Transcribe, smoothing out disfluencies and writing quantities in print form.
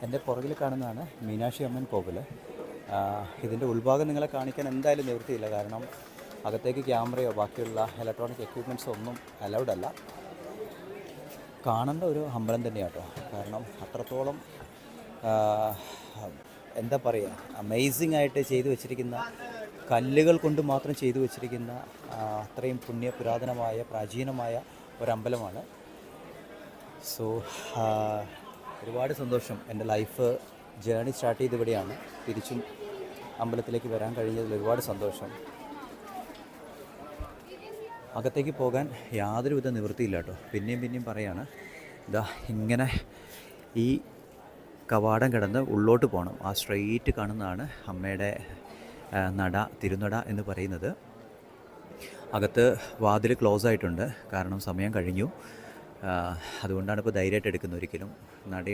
എൻ്റെ പുറകിൽ കാണുന്നതാണ് മീനാക്ഷി അമ്മൻ കോവിൽ. ഇതിൻ്റെ ഉൾഭാഗം നിങ്ങളെ കാണിക്കാൻ എന്തായാലും നിവൃത്തിയില്ല. കാരണം അകത്തേക്ക് ക്യാമറയോ ബാക്കിയുള്ള ഇലക്ട്രോണിക് എക്യുപ്മെൻറ്റ്സോ ഒന്നും അലൗഡ് അല്ല. കാണേണ്ട ഒരു അമ്പലം തന്നെയാണ് കേട്ടോ. കാരണം അത്രത്തോളം എന്താ പറയുക, അമേസിംഗ് ആയിട്ട് ചെയ്തു വച്ചിരിക്കുന്ന, കല്ലുകൾ കൊണ്ട് മാത്രം ചെയ്തു വച്ചിരിക്കുന്ന അത്രയും പുരാതനമായ പ്രാചീനമായ ഒരമ്പലമാണ്. സോ ഒരുപാട് സന്തോഷം. എൻ്റെ ലൈഫ് ജേണി സ്റ്റാർട്ട് ചെയ്ത് ഇവിടെയാണ്. തിരിച്ചും അമ്പലത്തിലേക്ക് വരാൻ കഴിഞ്ഞതിൽ ഒരുപാട് സന്തോഷം. അകത്തേക്ക് പോകാൻ യാതൊരുവിധ നിവൃത്തിയില്ല കേട്ടോ. പിന്നെയും പറയാണ്, ഇതാ ഇങ്ങനെ ഈ കവാടം കിടന്ന് ഉള്ളോട്ട് പോകണം. ആ സ്ട്രെയിറ്റ് കാണുന്നതാണ് അമ്മയുടെ തിരുനട എന്ന് പറയുന്നത്. അകത്ത് വാതിൽ ക്ലോസ് ആയിട്ടുണ്ട്, കാരണം സമയം കഴിഞ്ഞു. അതുകൊണ്ടാണ് ഇപ്പോൾ ധൈര്യമായിട്ട് എടുക്കുന്നത്. ഒരിക്കലും നട